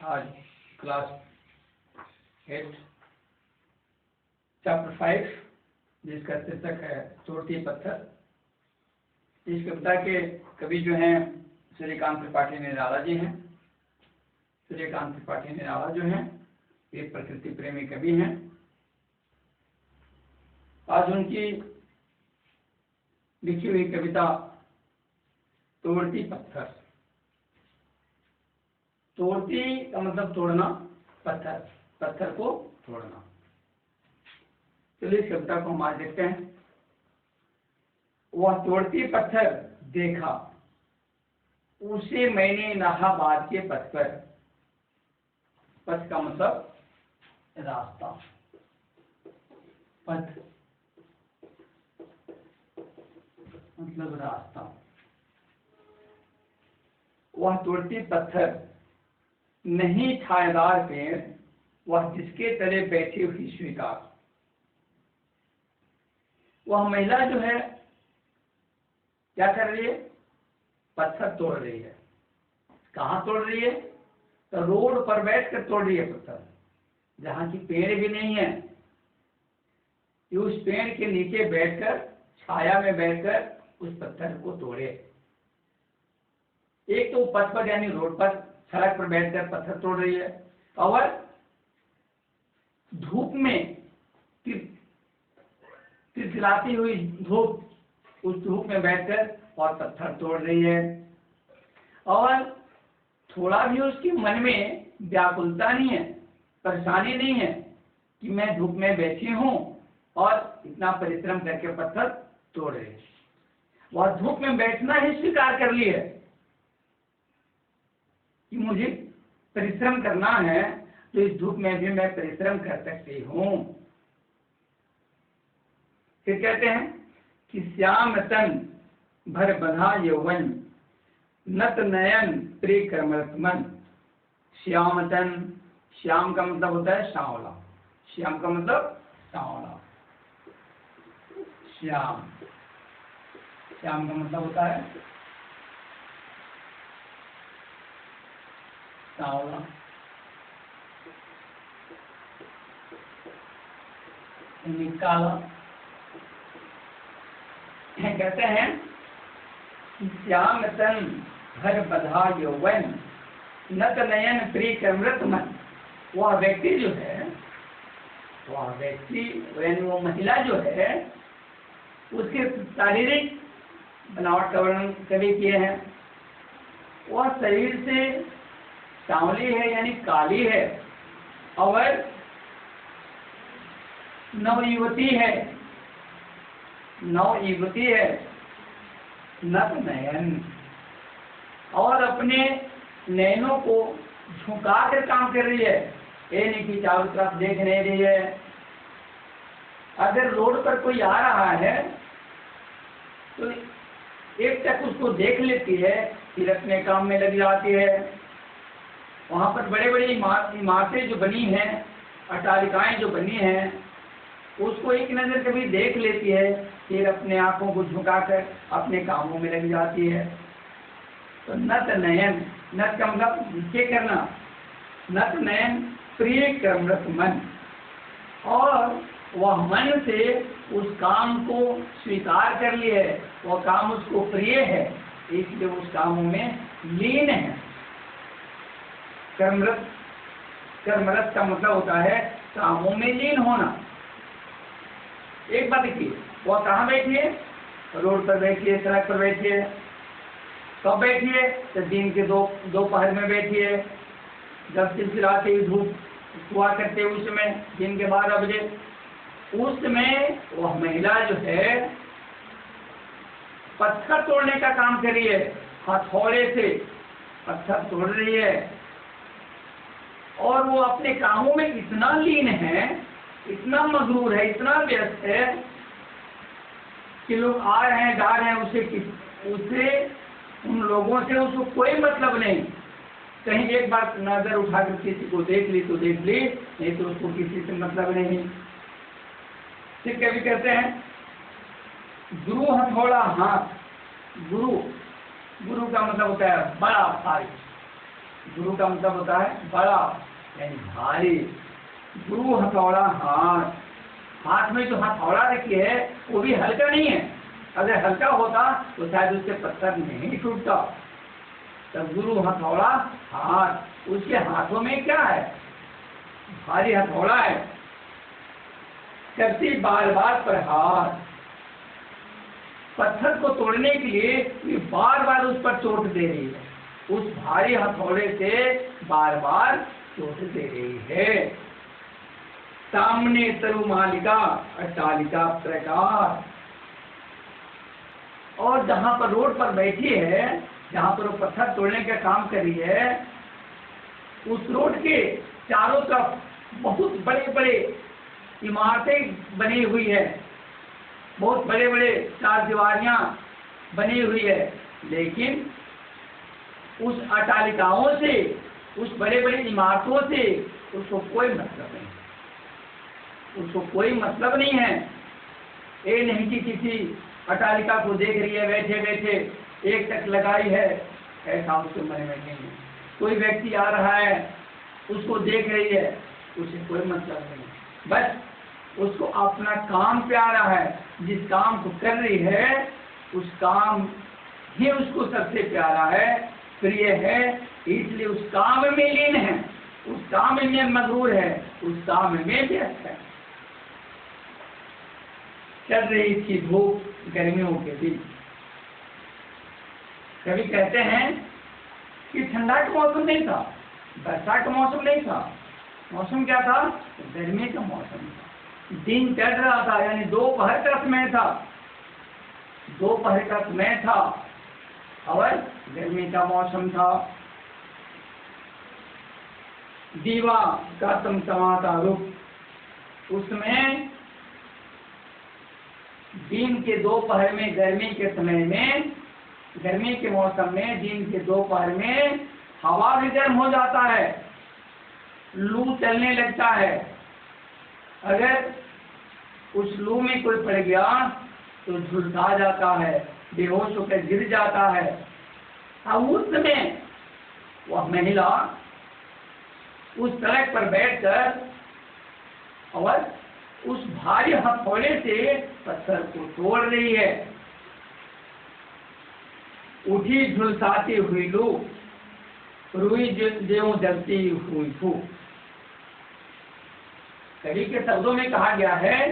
आज class 8 chapter 5 जिसका शीर्षक है तोड़ती पत्थर। इस कविता के कवि जो हैं सूर्यकांत त्रिपाठी निराला जी हैं। सूर्यकांत त्रिपाठी निराला जो हैं ये प्रकृति प्रेमी कवि हैं। आज उनकी लिखी हुई कविता तोड़ती पत्थर। तोड़ती का मतलब तोड़ना, पत्थर, पत्थर को तोड़ना। चलिए इस कविता को हम आज देखते हैं। वह तोड़ती पत्थर देखा, उसे मैंने इलाहाबाद के पथ पर। पथ का मतलब रास्ता, पथ मतलब रास्ता। वह तोड़ती पत्थर नहीं छायादार पेड़, वह जिसके तले बैठी हुई स्वीकार। वह महिला जो है क्या कर रही है? पत्थर तोड़ रही है। कहाँ तोड़ रही है? तो रोड पर बैठकर तोड़ रही है पत्थर, जहाँ की पेड़ भी नहीं है। ये उस पेड़ के नीचे बैठकर, छाया में बैठकर उस पत्थर को तोड़े। एक तो पथ पर यानी रोड पर, सड़क पर बैठकर पत्थर तोड़ रही है, और धूप में तिलतिलाती हुई धूप, उस धूप में बैठकर और पत्थर तोड़ रही है। और थोड़ा भी उसके मन में व्याकुलता नहीं है, परेशानी नहीं है कि मैं धूप में बैठी हूं और इतना परिश्रम करके पत्थर तोड़ रही है। वह धूप में बैठना ही स्वीकार कर ली है कि मुझे परिश्रम करना है, तो इस धूप में भी मैं परिश्रम कर सकती हूँ। फिर कहते हैं कि श्याम तन भर बंधा यौवन, नत नयन प्रिय कर्मरत मन। श्याम तन, श्याम का मतलब होता है सांवला। श्याम का मतलब सांवला। श्याम, श्याम का मतलब होता है सांवला। काला। कहते हैं कि श्याम तन भर बंधा यौवन, नत नयन प्रिय कर्मरत मन। वह व्यक्ति जो है, वह व्यक्ति यानी वो महिला जो है, उसके शारीरिक बनावट का वर्णन कवि किए हैं। वह शरीर से सांवली है यानी काली है, और नवयुवती है, नवयुवती है, नत नयन, और अपने नयनों को झुका कर काम कर रही है। ये नहीं कि चारों तरफ देख नहीं रही है। अगर रोड पर कोई आ रहा है तो एक तक उसको देख लेती है, फिर अपने काम में लग जाती है। वहाँ पर बड़े बड़े इमारतें जो बनी हैं, अट्टालिकाएं जो बनी हैं, उसको एक नज़र कभी देख लेती है, फिर अपने आंखों को झुकाकर अपने कामों में लग जाती है। तो नत नयन, नत का मतलब नीचे करना, नत नयन प्रिय कर्मरत मन, और वह मन से उस काम को स्वीकार कर लिया है। वह काम उसको प्रिय है, इसलिए उस कामों में लीन है। कर्मरत, कर्मरत का मतलब होता है कामों में लीन होना। एक बात देखिए, वह कहाँ बैठी है? रोड पर बैठी है, सड़क पर बैठी है। कब बैठी है? तो दिन के दोपहर में बैठी है, जब चिलचिलाती हुई धूप हुआ करते उस समय, दिन के 12 बजे। उस समय वह महिला जो है पत्थर तोड़ने का काम कर रही है। हथौड़े से पत्थर तोड़ रही है, और वो अपने कामों में इतना लीन है, इतना मगरूर है, इतना व्यस्त है कि लोग आ रहे हैं, जा रहे हैं, उसे उन लोगों से उसको कोई मतलब नहीं। कहीं एक बार नजर उठाकर किसी को देख ली तो देख ली, नहीं तो उसको किसी से मतलब नहीं। फिर कभी कहते हैं गुरु हथौड़ा हाथ। गुरु, गुरु का मतलब होता है बड़ा भारी, गुरु का मतलब होता है बड़ा यानी भारी। गुरु हथौड़ा हाथ, हाथ में जो हथौड़ा रखी है वो भी हल्का नहीं है। अगर हल्का होता तो शायद उससे पत्थर नहीं टूटता। तब गुरु हथौड़ा हाथ, उसके हाथों में क्या है? भारी हथौड़ा है। करती बार बार प्रहार, पत्थर को तोड़ने के लिए बार बार उस पर चोट दे रही है, उस भारी हथौड़े से बार बार चोट दे रही है। सामने तरुमालिका अट्टालिका प्रकार, और जहां पर रोड पर बैठी है, जहां पर वो पत्थर तोड़ने का काम कर रही है, उस रोड के चारों तरफ बहुत बड़े बड़े इमारतें बनी हुई है, बहुत बड़े बड़े चार दीवारियां बनी हुई है। लेकिन उस अट्टालिकाओं से, उस बड़े बड़े इमारतों से उसको कोई मतलब नहीं, उसको कोई मतलब नहीं है। ये नहीं कि किसी अट्टालिका को देख रही है बैठे बैठे, एक तक लगाई है, ऐसा उसके मन में नहीं है। कोई व्यक्ति आ रहा है उसको देख रही है, उसे कोई मतलब नहीं, बस उसको अपना काम प्यारा है। जिस काम को कर रही है उस काम ही उसको सबसे प्यारा है, प्रिय है, इसलिए उस काम में लीन है, उस काम में मगरूर है, उस काम में व्यस्त है। चल रही थी धूप गर्मियों के दिन। कभी कहते हैं कि ठंडा का मौसम नहीं था, बरसात का मौसम नहीं था, मौसम क्या था? गर्मी का मौसम था। दिन चढ़ रहा था, यानी दोपहर का समय था, दोपहर का समय था और गर्मी का मौसम था। दीवा का तमतमाता रूप, उसमें दिन के दोपहर में, गर्मी के समय में, गर्मी के मौसम में दिन के दोपहर में हवा भी गर्म हो जाता है, लू चलने लगता है। अगर उस लू में कोई पड़ गया तो झुलसा जाता है, बेहोश होकर गिर जाता है। अब उस समय वह महिला उस सड़क पर बैठकर और उस भारी हथौड़े से पत्थर को तोड़ रही है। उठी झुलसाती हुई लू, रुई ज्यों जलती हुई फूक। कवि के शब्दों में कहा गया है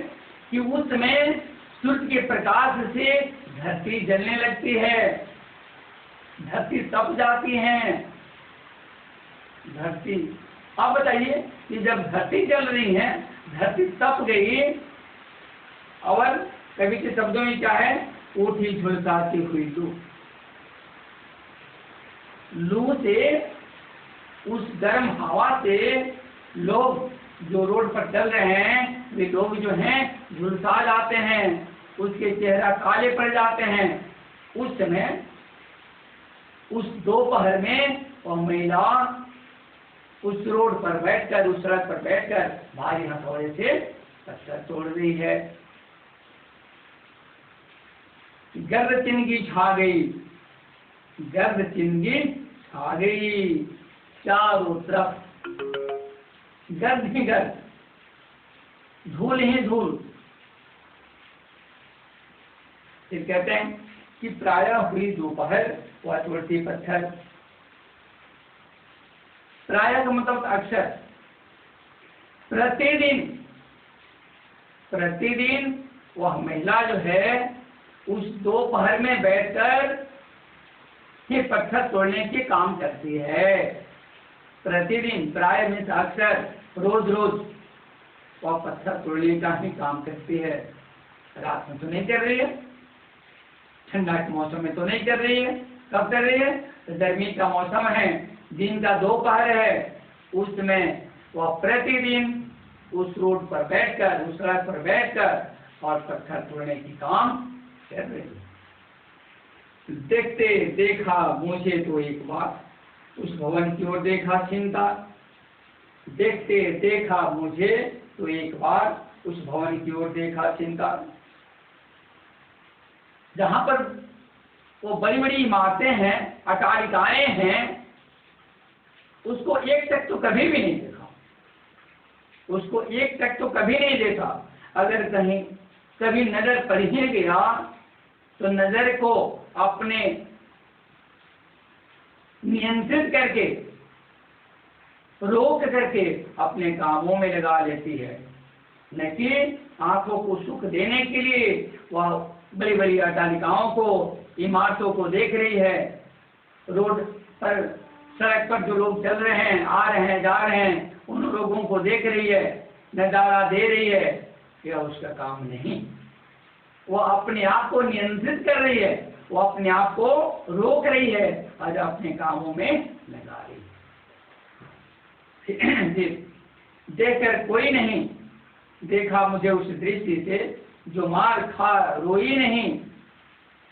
कि उस समय सूर्य के प्रकाश से धरती जलने लगती है, धरती तप जाती है। धरती, आप बताइए कि जब धरती जल रही है, धरती तप गई, और कवि के शब्दों में क्या है? उठी झुलसाती हुई लू। लू से, उस गर्म हवा से लोग जो रोड पर चल रहे हैं, वे लोग जो हैं झुलसा जाते हैं, उसके चेहरा काले पड़ जाते हैं। उस समय, उस दोपहर में वह महिला उस रोड पर बैठकर, उस सड़क पर बैठकर भारी हथौड़े से पत्थर तोड़ रही है। गर्द चिंगी छा गई, गर्द चिंगी छा गई, चारों तरफ गर्द ही गर्द, धूल ही धूल। फिर कहते हैं कि प्रायः हुई दोपहर वह तोड़ती पत्थर। प्रायः का मतलब अक्सर, प्रतिदिन, प्रतिदिन वह महिला जो है उस दोपहर में बैठकर ये पत्थर तोड़ने के काम करती है। प्रतिदिन, प्राय में अक्सर, रोज रोज वह पत्थर तोड़ने का ही काम करती है। रात में तो नहीं कर रही है, ठंडा के मौसम में तो नहीं कर रही है। कब कर रही है? तो गर्मी का मौसम है, दिन का दोपहर है, उसमें वह प्रतिदिन उस रोड पर बैठकर, उस सड़क पर बैठकर और पत्थर तोड़ने की काम कर रही है। देखते देखा मुझे तो एक बार, उस भवन की ओर देखा चिंता। देखते देखा मुझे तो एक बार, उस भवन की ओर देखा चिंता। जहां पर वो बड़ी बड़ी इमारतें हैं, अट्टालिकाएं हैं, उसको एक टक तो कभी भी नहीं देखा, उसको एक टक तो कभी नहीं देखा। अगर कहीं कभी नजर पड़ ही गया तो नजर को अपने नियंत्रित करके, रोक करके अपने कामों में लगा लेती है, न कि आंखों को सुख देने के लिए वह बड़ी बड़ी अट्टालिकाओं को, इमारतों को देख रही है। रोड पर, सड़क पर जो लोग चल रहे हैं, आ रहे हैं, जा रहे हैं, उन लोगों को देख रही है, नजारा दे रही है। यह उसका काम नहीं। वो अपने आप को नियंत्रित कर रही है, वो अपने आप को रोक रही है और अपने कामों में लगा रही है। देखकर कोई नहीं देखा मुझे उस दृष्टि से, जो मार खा रोई नहीं,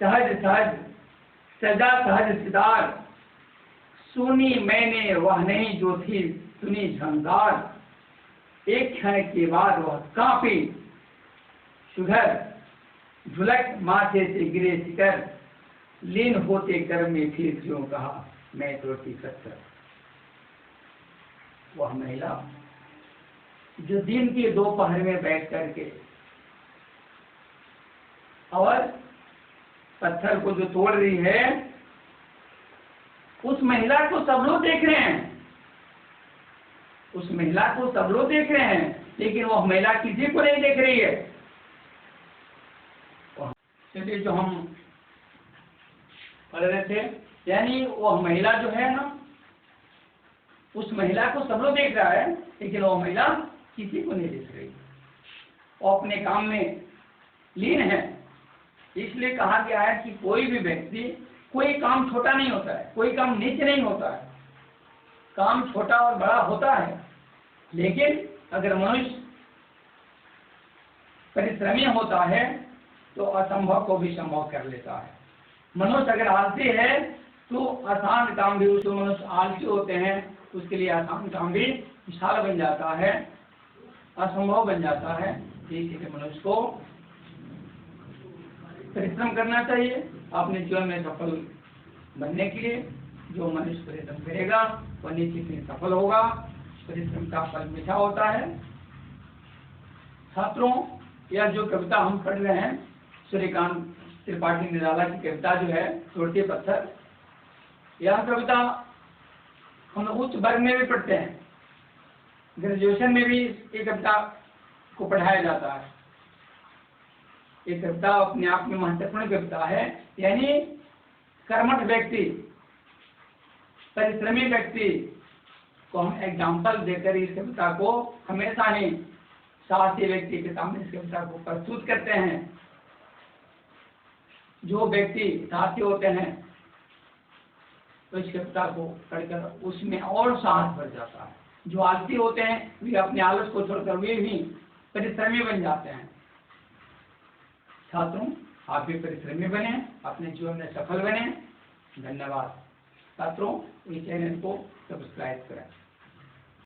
सहज सहज सजा सहज सितार, सुनी मैंने वह नहीं जो थी सुनी झंकार। एक क्षण के बाद वह कांपी, सुधर झुलक माथे से गिरे शिकर, लीन होते कर्म में फिर क्यों कहा मैं त्रुटि सत्तर। वह महिला जो दिन के दोपहर में बैठ करके और पत्थर को जो तोड़ रही है, उस महिला को सब लोग देख रहे हैं, उस महिला को सब लोग देख रहे हैं, लेकिन वह महिला किसी को नहीं देख रही है। चलिए, जो हम पढ़ रहे थे, यानी वह महिला जो है ना, उस महिला को सब लोग देख रहा है, लेकिन वह महिला किसी को नहीं देख रही, वो अपने काम में लीन है। इसलिए कहा गया है कि कोई भी व्यक्ति, कोई काम छोटा नहीं होता है, कोई काम नीचे नहीं होता है, काम छोटा और बड़ा होता है, लेकिन अगर मनुष्य परिश्रमी होता है तो असंभव को भी संभव कर लेता है। मनुष्य अगर आलसी है तो आसान काम भी, उसको मनुष्य आलसी होते हैं, उसके लिए आसान काम भी विशाल बन जाता है, असंभव बन जाता है। इसलिए मनुष्य को परिश्रम करना चाहिए अपने जीवन में सफल बनने के लिए। जो मनुष्य परिश्रम करेगा वह निश्चित ही सफल होगा। परिश्रम का फल मीठा होता है। छात्रों, यह जो कविता हम पढ़ रहे हैं, सूर्यकांत त्रिपाठी निराला की कविता जो है तोड़ते पत्थर, यह कविता हम उच्च वर्ग में भी पढ़ते हैं, ग्रेजुएशन में भी ये कविता को पढ़ाया जाता है। ये कविता अपने आप में महत्वपूर्ण कविता है, यानी कर्मठ व्यक्ति, परिश्रमी व्यक्ति को हम एग्जाम्पल देकर इस कविता को हमेशा ही साहसी व्यक्ति के सामने इस कविता को प्रस्तुत करते हैं। जो व्यक्ति साहसी होते हैं तो इस कविता को पढ़कर उसमें और साहस बढ़ जाता है। जो आलसी होते हैं वे अपने आलस को छोड़कर वे भी परिश्रमी बन जाते हैं। छात्रों, आप भी परिश्रमी बने, अपने जीवन में सफल बने। धन्यवाद। छात्रों, इस चैनल को सब्सक्राइब करें।